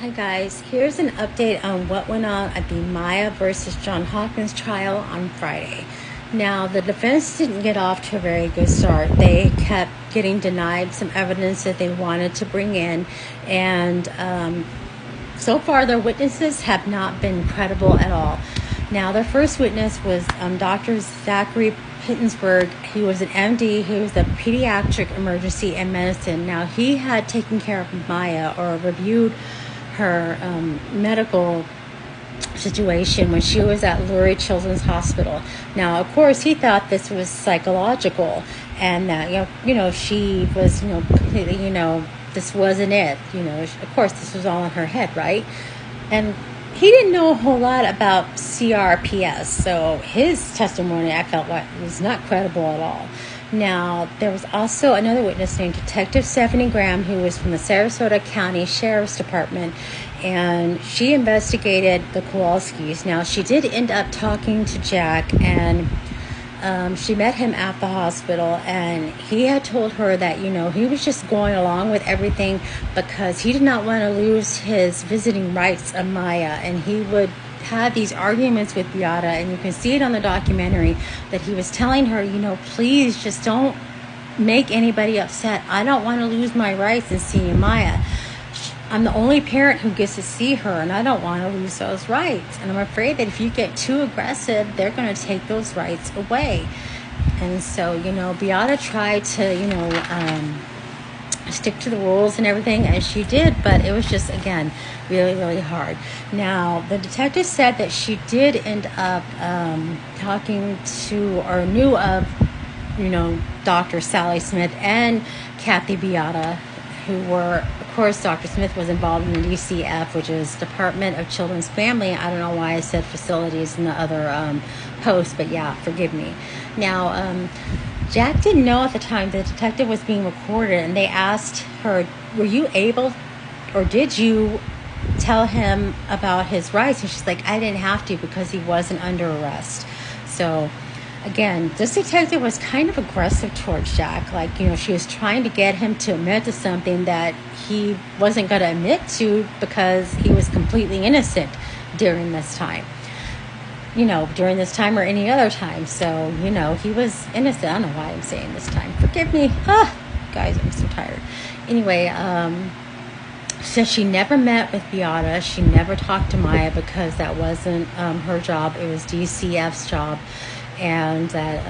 Hi guys, here's an update on what went on at the Maya versus John Hopkins trial on Friday. Now, the defense didn't get off to a very good start. They kept getting denied some evidence that they wanted to bring in, and so far their witnesses have not been credible at all. Now, their first witness was Dr. Zachary Pittensberg. He was an MD. He was a pediatric emergency and medicine. Now, he had taken care of Maya or reviewed her medical situation when she was at Lurie Children's Hospital. Now, of course, he thought this was psychological and that, she was, completely, this wasn't it. Of course, this was all in her head, right? And he didn't know a whole lot about CRPS, so his testimony, I felt like, was not credible at all. Now, there was also another witness named Detective Stephanie Graham, who was from the Sarasota County Sheriff's Department, and she investigated the Kowalskis. Now, she did end up talking to Jack, and she met him at the hospital, and he had told her that, he was just going along with everything because he did not want to lose his visiting rights of Maya, and he would have these arguments with Beata, and you can see it on the documentary that he was telling her, please just don't make anybody upset. I don't want to lose my rights in seeing Maya. I'm the only parent who gets to see her, and I don't want to lose those rights. And I'm afraid that if you get too aggressive, they're going to take those rights away. And so, Beata tried to, stick to the rules and everything, as she did, but it was just, again, really, really hard. Now, the detective said that she did end up talking to, or knew of, Dr. Sally Smith and Kathy Beata, who were, of course, Dr. Smith was involved in the DCF, which is Department of Children's Family. I don't know why I said facilities in the other post, but yeah, forgive me. Now, Jack didn't know at the time the detective was being recorded, and they asked her, were you able, or did you tell him about his rights? And she's like, I didn't have to because he wasn't under arrest. So, again, this detective was kind of aggressive towards Jack. Like, she was trying to get him to admit to something that he wasn't going to admit to because he was completely innocent during this time. During this time or any other time. So, he was innocent. I don't know why I'm saying this time. Forgive me. Guys, I'm so tired. Anyway, so she never met with Beata. She never talked to Maya because that wasn't her job. It was DCF's job. And that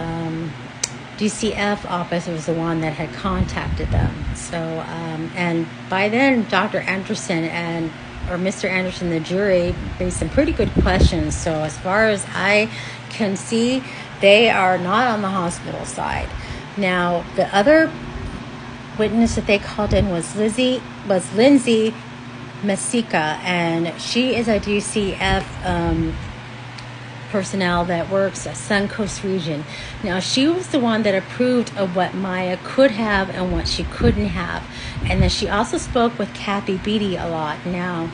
DCF office was the one that had contacted them. So, and by then, Dr. Anderson or Mr. Anderson, the jury, raised some pretty good questions. So as far as I can see, they are not on the hospital side. Now, the other witness that they called in was Lindsay Masica, and she is a DCF personnel that works at Suncoast region. Now, she was the one that approved of what Maya could have and what she couldn't have. And then she also spoke with Kathy Beatty a lot. Now,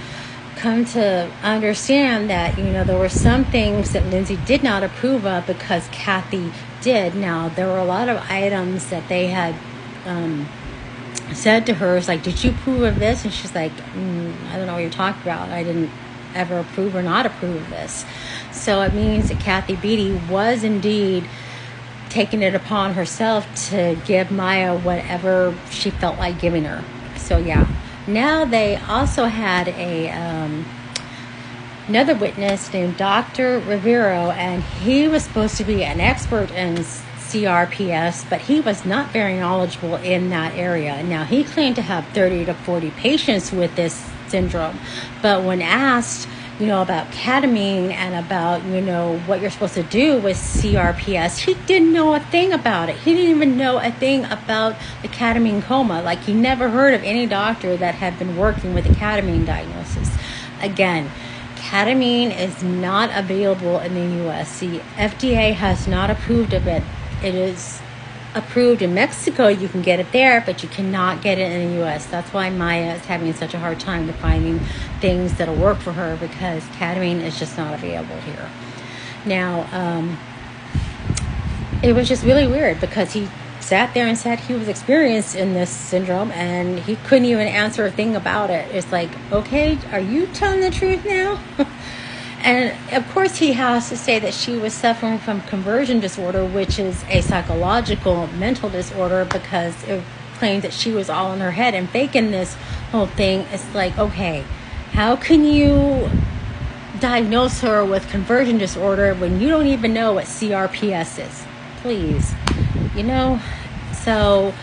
come to understand that, there were some things that Lindsay did not approve of because Kathy did. Now, there were a lot of items that they had said to her, it's like, did you approve of this? And she's like, I don't know what you're talking about. I didn't ever approve or not approve of this. So it means that Kathy Beatty was indeed taking it upon herself to give Maya whatever she felt like giving her. So yeah. Now they also had another witness named Dr. Rivero, and he was supposed to be an expert in CRPS, but he was not very knowledgeable in that area. Now, he claimed to have 30 to 40 patients with this syndrome, but when asked, about ketamine and about, what you're supposed to do with CRPS, he didn't know a thing about it. He didn't even know a thing about the ketamine coma. Like, he never heard of any doctor that had been working with a ketamine diagnosis. Again, ketamine is not available in the U.S. The FDA has not approved of it. It is approved in Mexico. You can get it there, but you cannot get it in the U.S. That's why Maya is having such a hard time to finding things that'll work for her, because ketamine is just not available here. Now, it was just really weird because he sat there and said he was experienced in this syndrome, and he couldn't even answer a thing about it. It's like, okay, are you telling the truth now? And of course he has to say that she was suffering from conversion disorder, which is a psychological mental disorder, because it claimed that she was all in her head and faking this whole thing. It's like, okay, how can you diagnose her with conversion disorder when you don't even know what CRPS is? Please. So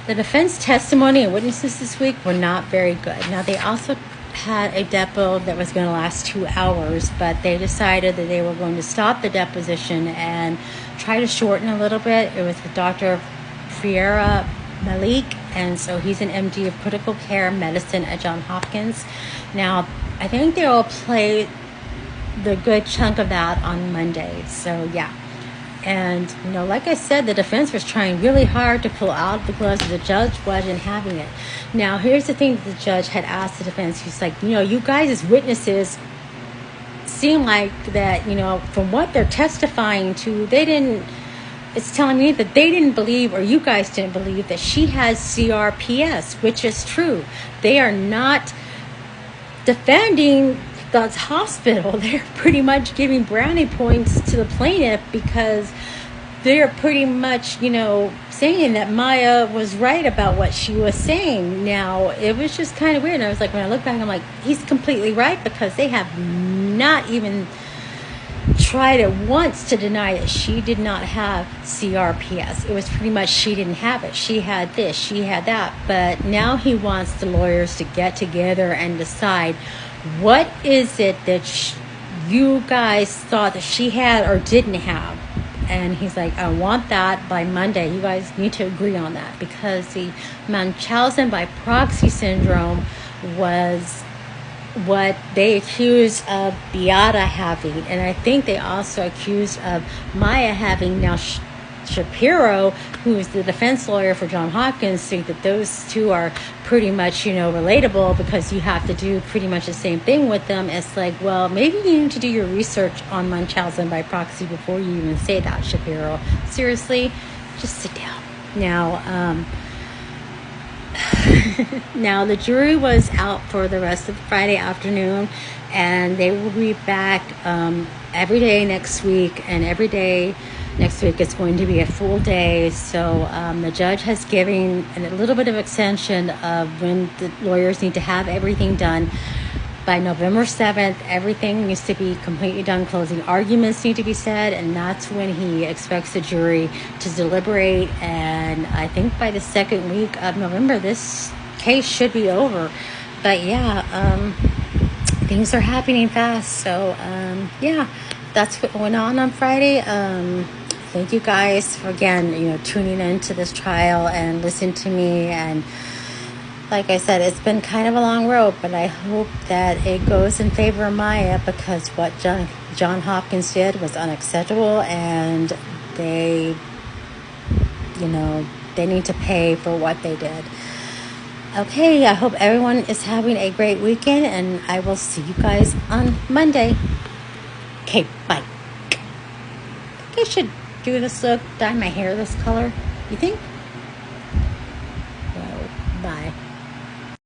the defense testimony and witnesses this week were not very good. Now, they also had a depo that was going to last 2 hours, but they decided that they were going to stop the deposition and try to shorten a little bit. It was with Dr. Fiera Malik, and so he's an MD of critical care medicine at Johns Hopkins. Now, I think they'll play the good chunk of that on Monday. So, yeah. And, like I said, the defense was trying really hard to pull out the gloves. The judge wasn't having it. Now, here's the thing that the judge had asked the defense. He's like, you guys as witnesses seem like that, from what they're testifying to, it's telling me that they didn't believe, or you guys didn't believe, that she has CRPS, which is true. They are not defending the hospital. They're pretty much giving brownie points to the plaintiff, because they're pretty much, saying that Maya was right about what she was saying. Now, it was just kind of weird. And I was like, when I look back, I'm like, he's completely right, because they have not even tried at once to deny that she did not have CRPS. It was pretty much she didn't have it. She had this, she had that. But now he wants the lawyers to get together and decide, what is it that you guys thought that she had or didn't have? And he's like, I want that by Monday. You guys need to agree on that, because the Munchausen by proxy syndrome was what they accused of Beata having. And I think they also accused of Maya having. Now, Shapiro, who is the defense lawyer for Johns Hopkins, think that those two are pretty much, relatable, because you have to do pretty much the same thing with them. It's like, well, maybe you need to do your research on Munchausen by proxy before you even say that, Shapiro. Seriously, just sit down. Now, now the jury was out for the rest of Friday afternoon, and they will be back every day next week, and every day next week it's going to be a full day. So the judge has given a little bit of extension of when the lawyers need to have everything done. By November 7th, everything needs to be completely done. Closing arguments need to be said, and that's when he expects the jury to deliberate. And I think by the second week of November, this case should be over. But yeah, things are happening fast. So yeah, that's what went on Friday. Thank you guys for, again, tuning into this trial and listening to me. And like I said, it's been kind of a long road, but I hope that it goes in favor of Maya, because what Johns Hopkins did was unacceptable, and they need to pay for what they did. Okay, I hope everyone is having a great weekend, and I will see you guys on Monday. Okay, bye. I think I should do this look, dye my hair this color. You think? Well, bye.